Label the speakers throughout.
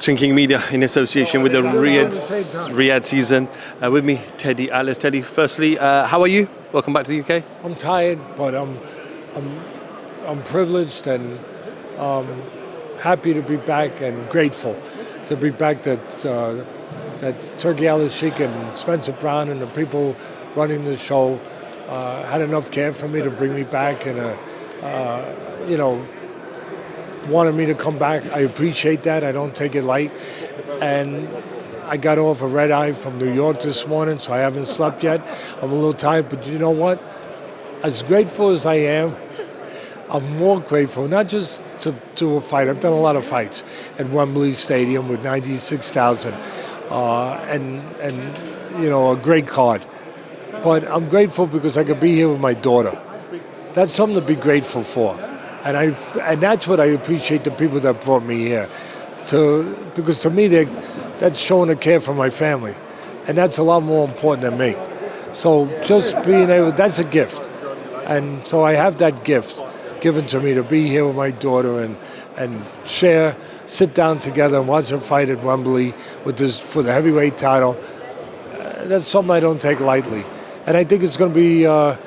Speaker 1: Boxing King Media in association with the Riyadh season. With me, Teddy Atlas. Teddy, firstly, how are you? Welcome back to the UK.
Speaker 2: I'm tired, but I'm privileged and happy to be back and grateful to be back. That Turkey Al-Sheikh and Spencer Brown and the people running the show had enough care for me to bring me back and wanted me to come back. I appreciate that. I don't take it light. And I got off a red eye from New York this morning, so I haven't slept yet. I'm a little tired, but you know what? As grateful as I am, I'm more grateful, not just to do a fight. I've done a lot of fights at Wembley Stadium with 96,000 and a great card. But I'm grateful because I could be here with my daughter. That's something to be grateful for. And that's what I appreciate the people that brought me here. Because to me, that's showing a care for my family. And that's a lot more important than me. So just being able, that's a gift. And so I have that gift given to me to be here with my daughter and sit down together and watch her fight at Wembley for the heavyweight title. That's something I don't take lightly. And I think it's going to be an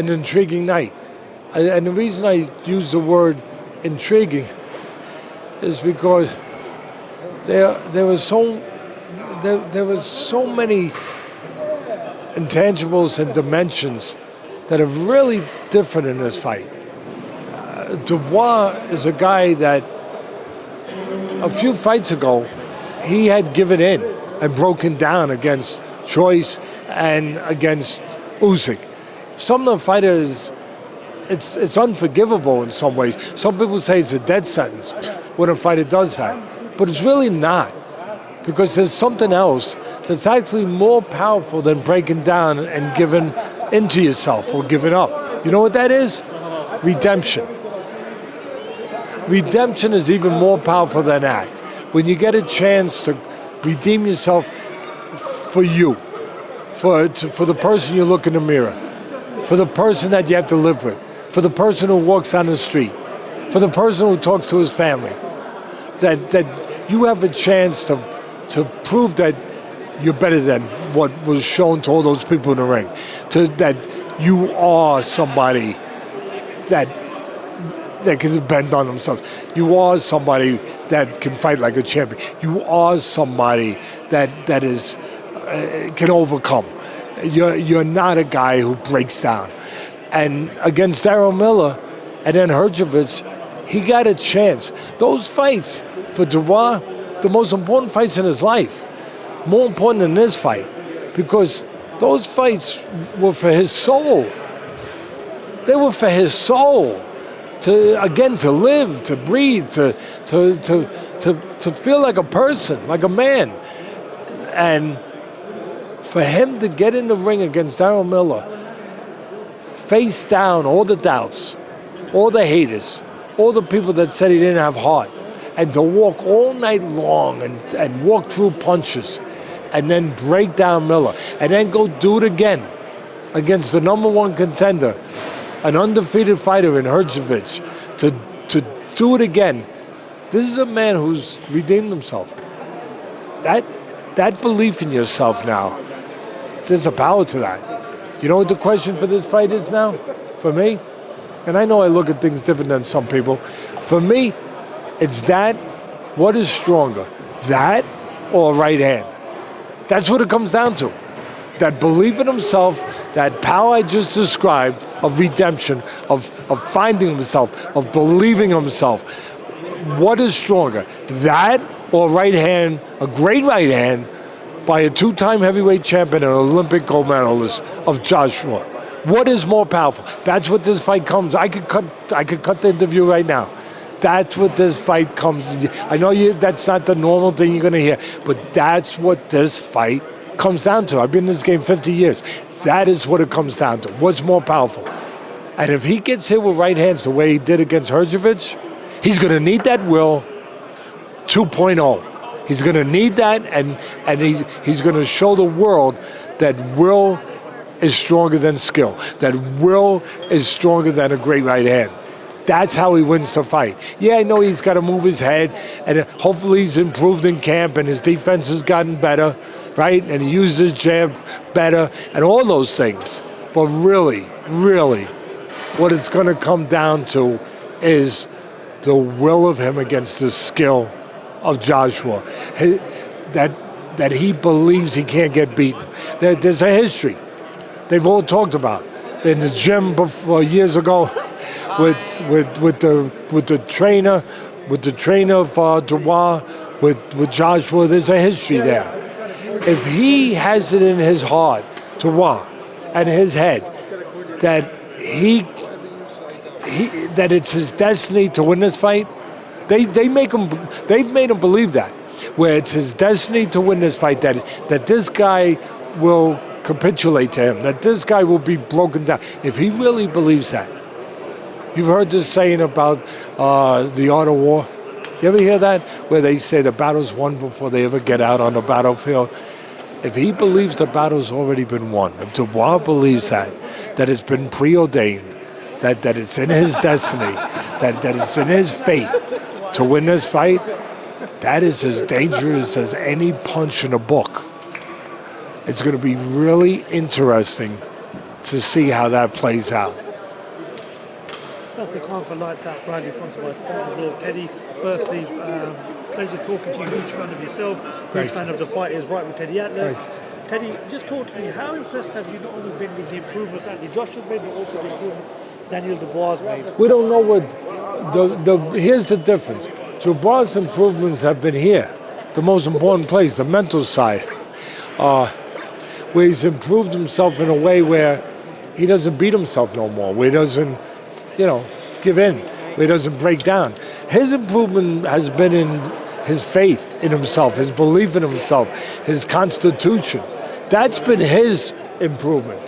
Speaker 2: intriguing night. And the reason I use the word intriguing is because there was so many intangibles and dimensions that are really different in this fight. Dubois is a guy that a few fights ago he had given in and broken down against Choice and against Usyk. Some of the fighters, it's unforgivable in some ways. Some people say it's a death sentence when a fighter does that, but it's really not, because there's something else that's actually more powerful than breaking down and giving into yourself or giving up. You know what that is? Redemption. Redemption is even more powerful than that. When you get a chance to redeem yourself for you, for the person you look in the mirror, for the person that you have to live with, for the person who walks down the street, for the person who talks to his family, that you have a chance to prove that you're better than what was shown to all those people in the ring, that you are somebody that can depend on themselves. You are somebody that can fight like a champion. You are somebody that is can overcome. You're not a guy who breaks down. And against Darren Miller and then Hrgovic, he got a chance. Those fights for Dubois, the most important fights in his life, more important than this fight, because those fights were for his soul. They were for his soul. To live, to breathe, to feel like a person, like a man. And for him to get in the ring against Darren Miller, face down all the doubts, all the haters, all the people that said he didn't have heart, and to walk all night long and walk through punches, and then break down Miller, and then go do it again against the number one contender, an undefeated fighter in Hrgovic, to do it again. This is a man who's redeemed himself. That belief in yourself now, there's a power to that. You know what the question for this fight is now? For me? And I know I look at things different than some people. For me, it's that, what is stronger? That or a right hand? That's what it comes down to. That belief in himself, that power I just described of redemption, of finding himself, of believing himself. What is stronger? That or right hand, a great right hand by a two-time heavyweight champion and Olympic gold medalist of Joshua? What is more powerful? That's what this fight comes. I could cut the interview right now. That's what this fight comes. I know that's not the normal thing you're going to hear, but that's what this fight comes down to. I've been in this game 50 years. That is what it comes down to. What's more powerful? And if he gets hit with right hands the way he did against Hrgovic, he's going to need that will 2.0. He's going to need that, and he's going to show the world that will is stronger than skill, that will is stronger than a great right hand. That's how he wins the fight. Yeah, I know he's got to move his head, and hopefully he's improved in camp, and his defense has gotten better, right? And he uses his jab better, and all those things. But really, really, what it's going to come down to is the will of him against the skill of Joshua. That he believes he can't get beaten. There's a history. They've all talked about in the gym before, years ago, with the trainer for Dubois, with Joshua. There's a history there. If he has it in his heart, Dubois, and his head, that that it's his destiny to win this fight, they've made him believe that, where it's his destiny to win this fight, that this guy will capitulate to him, that this guy will be broken down. If he really believes that. You've heard this saying about the art of war? You ever hear that? Where they say the battle's won before they ever get out on the battlefield. If he believes the battle's already been won, if Dubois believes that it's been preordained, that it's in his destiny, that it's in his fate to win this fight, that is as dangerous as any punch in a book. It's going to be really interesting to see how that plays out.
Speaker 3: That's the Khan for Lights Out Friday, sponsored by Spartan Law. Teddy, firstly, pleasure talking to you. Huge fan of yourself, huge fan of the fight is right with Teddy Atlas.
Speaker 2: Right.
Speaker 3: Teddy, just talk to me. How impressed have you not only been with the improvements that Joshua's made, but also the improvements Daniel Dubois made?
Speaker 2: We don't know what here's the difference. Dubois' improvements have been here, the most important place, the mental side, where he's improved himself in a way where he doesn't beat himself no more, where he doesn't, give in, where he doesn't break down. His improvement has been in his faith in himself, his belief in himself, his constitution. That's been his improvement.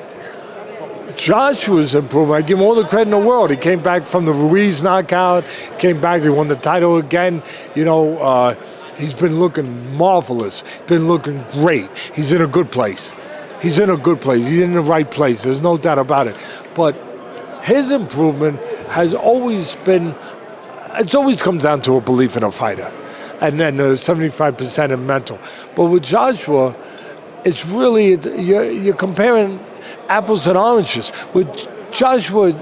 Speaker 2: Joshua's improvement, I give him all the credit in the world. He came back from the Ruiz knockout, came back, he won the title again. He's been looking marvelous, been looking great. He's in a good place. He's in a good place. He's in the right place. There's no doubt about it. But his improvement has always been, it's always comes down to a belief in a fighter. And then 75% in mental. But with Joshua, it's really, you're comparing apples and oranges. With Joshua,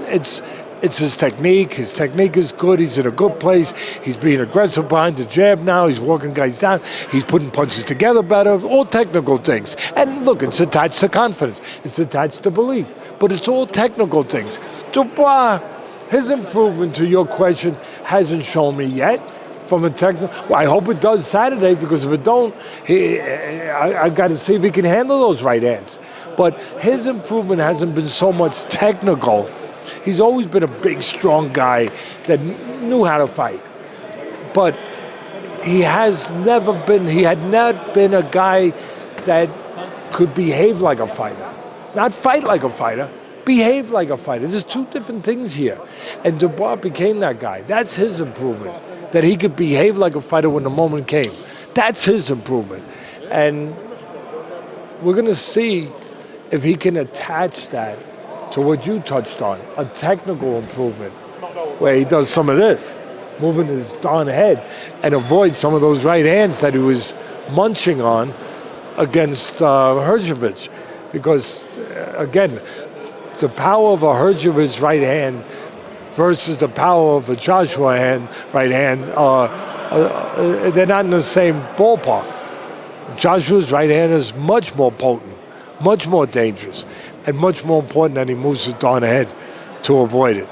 Speaker 2: it's his technique. His technique is good. He's in a good place. He's being aggressive behind the jab now. He's walking guys down. He's putting punches together better. All technical things. And look, it's attached to confidence. It's attached to belief. But it's all technical things. Dubois, his improvement to your question hasn't shown me yet. From a technical, well, I hope it does Saturday, because if it don't, I've got to see if he can handle those right hands. But his improvement hasn't been so much technical. He's always been a big, strong guy that knew how to fight. But he had not been a guy that could behave like a fighter. Not fight like a fighter, behave like a fighter. There's two different things here. And Dubois became that guy. That's his improvement. That he could behave like a fighter when the moment came. That's his improvement. And we're going to see if he can attach that to what you touched on, a technical improvement, where he does some of this, moving his darn head, and avoid some of those right hands that he was munching on against Herjavec. Because, again, the power of a Herjavec right hand versus the power of a Joshua right hand, they're not in the same ballpark. Joshua's right hand is much more potent, much more dangerous, and much more important that he moves his darn head to avoid it.